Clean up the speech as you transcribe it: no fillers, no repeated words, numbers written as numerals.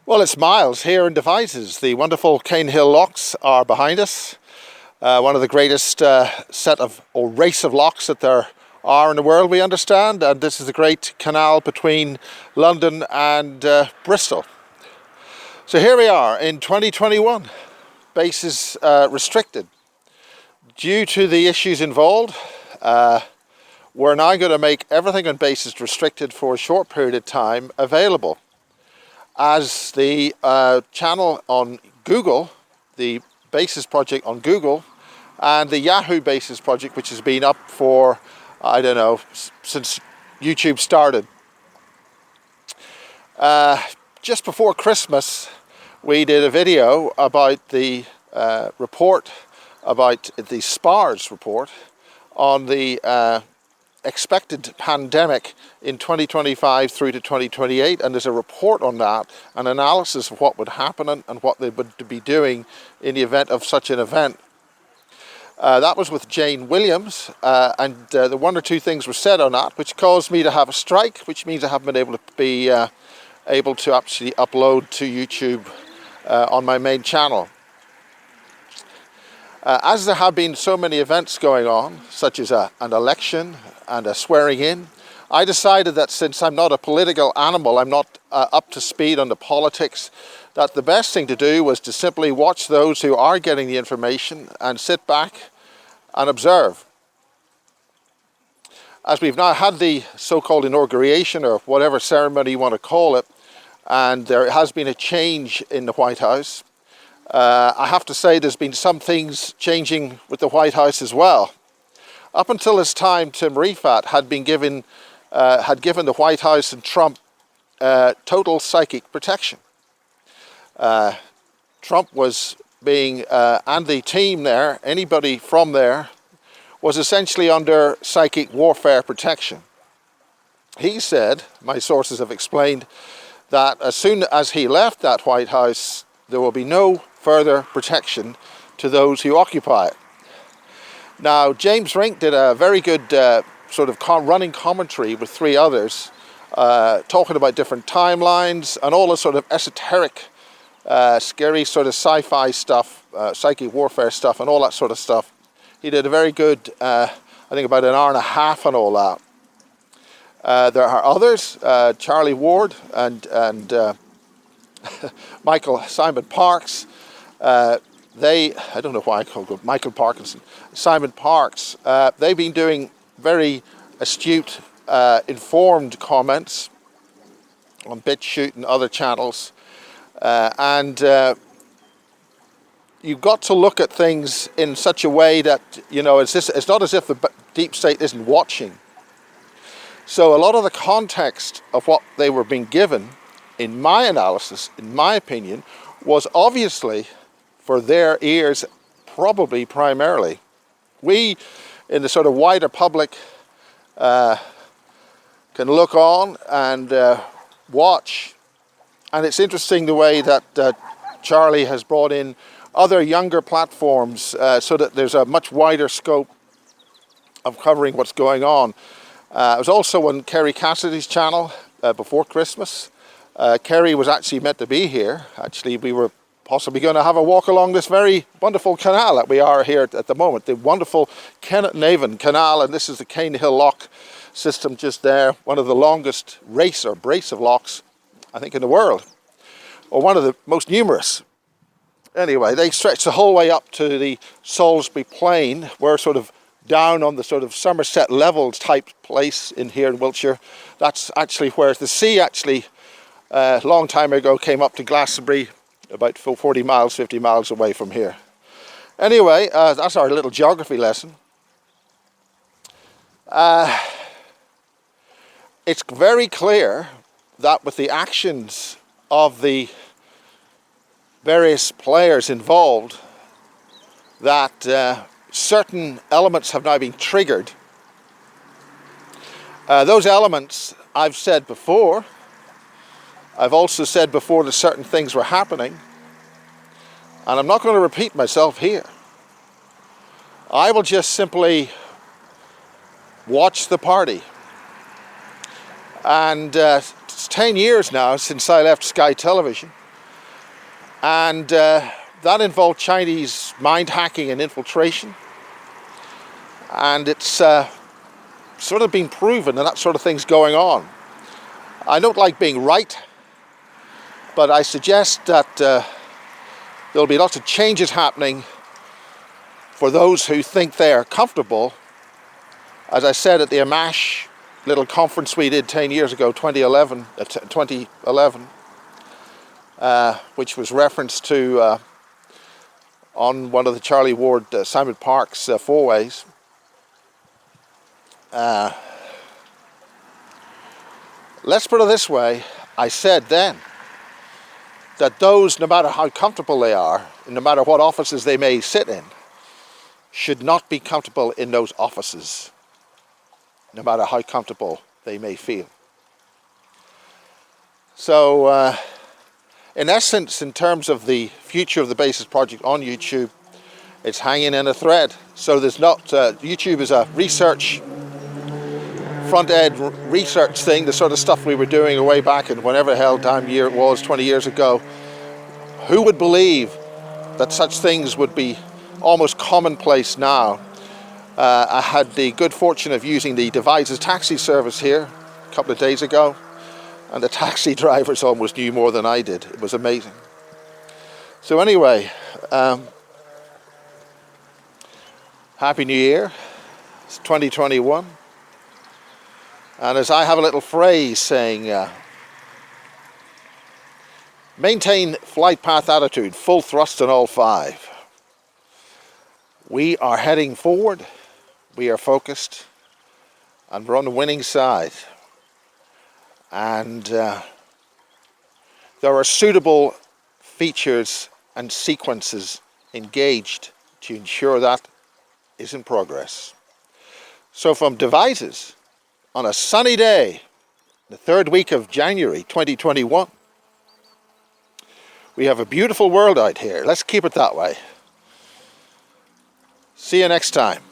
Well, it's Miles here in Devizes. The wonderful Cane Hill locks are behind us. One of the greatest set of or race of locks that there are in the world, we understand. And this is the great canal between London and Bristol. So here we are in 2021. Bases restricted. Due to the issues involved, we're now going to make everything on bases restricted for a short period of time available. As the channel on Google, the Bases project on Google, and the Yahoo Bases project, which has been up for, I don't know, since YouTube started. Just before Christmas, we did a video about the report, about the SPARS report, on the expected pandemic in 2025 through to 2028, and there's a report on that, an analysis of what would happen and what they would be doing in the event of such an event. That was with Jane Williams, and the one or two things were said on that which caused me to have a strike, which means I haven't been able to actually upload to YouTube on my main channel. As there have been so many events going on, such as an election and a swearing in, I decided that since I'm not a political animal, I'm not up to speed on the politics, that the best thing to do was to simply watch those who are getting the information and sit back and observe. As we've now had the so-called inauguration, or whatever ceremony you want to call it, and there has been a change in the White House, I have to say there's been some things changing with the White House as well. Up until this time, Tim Rifaat had given the White House and Trump total psychic protection. Trump was being, and the team there, anybody from there, was essentially under psychic warfare protection. He said, my sources have explained, that as soon as he left that White House, there will be no further protection to those who occupy it. Now, James Rink did a very good sort of running commentary with three others, talking about different timelines and all the sort of esoteric, scary sort of sci-fi stuff, psychic warfare stuff and all that sort of stuff. He did a very good, I think about an hour and a half on all that. There are others, Charlie Ward and Simon Parkes. I don't know why I called him Michael Parkinson, Simon Parkes. They've been doing very astute, informed comments on BitChute and other channels. And you've got to look at things in such a way that, you know, it's not as if the deep state isn't watching. So a lot of the context of what they were being given, in my analysis, in my opinion, was obviously for their ears, probably primarily. We, in the sort of wider public, can look on and watch. And it's interesting the way that Charlie has brought in other younger platforms so that there's a much wider scope of covering what's going on. I was also on Kerry Cassidy's channel before Christmas. Kerry was actually meant to be here. Actually, we were possibly going to have a walk along this very wonderful canal that we are here at the moment, the wonderful Kennet Navan Canal, and this is the Cane Hill lock system just there, one of the longest race or brace of locks, I think, in the world, or one of the most numerous. Anyway, they stretch the whole way up to the Salisbury Plain. We're sort of down on the sort of Somerset Levels type place in here in Wiltshire. That's actually where the sea actually, a long time ago, came up to Glastonbury, about 40 miles, 50 miles away from here. Anyway, that's our little geography lesson. It's very clear that with the actions of the various players involved, that certain elements have now been triggered. Those elements, I've said before, I've also said before that certain things were happening, and I'm not going to repeat myself here. I will just simply watch the party. And it's 10 years now since I left Sky Television. And that involved Chinese mind hacking and infiltration. And it's sort of been proven that sort of thing's going on. I don't like being right, but I suggest that there'll be lots of changes happening for those who think they are comfortable. As I said at the Amash little conference we did 10 years ago, 2011, which was referenced to on one of the Charlie Ward, Simon Park's four-ways. Let's put it this way, I said then that those, no matter how comfortable they are, no matter what offices they may sit in, should not be comfortable in those offices, no matter how comfortable they may feel. So, in essence, in terms of the future of the Basis Project on YouTube, it's hanging in a thread. So there's not, YouTube is a research, front-end research thing, the sort of stuff we were doing way back in whenever the hell damn year it was, 20 years ago. Who would believe that such things would be almost commonplace now? I had the good fortune of using the Devices taxi service here a couple of days ago, and the taxi drivers almost knew more than I did. It was amazing. So anyway, Happy New Year. It's 2021. And as I have a little phrase saying, maintain flight path attitude, full thrust on all five. We are heading forward, we are focused, and we're on the winning side. And there are suitable features and sequences engaged to ensure that is in progress. So from Devices, on a sunny day, the third week of January 2021, we have a beautiful world out here. Let's keep it that way. See you next time.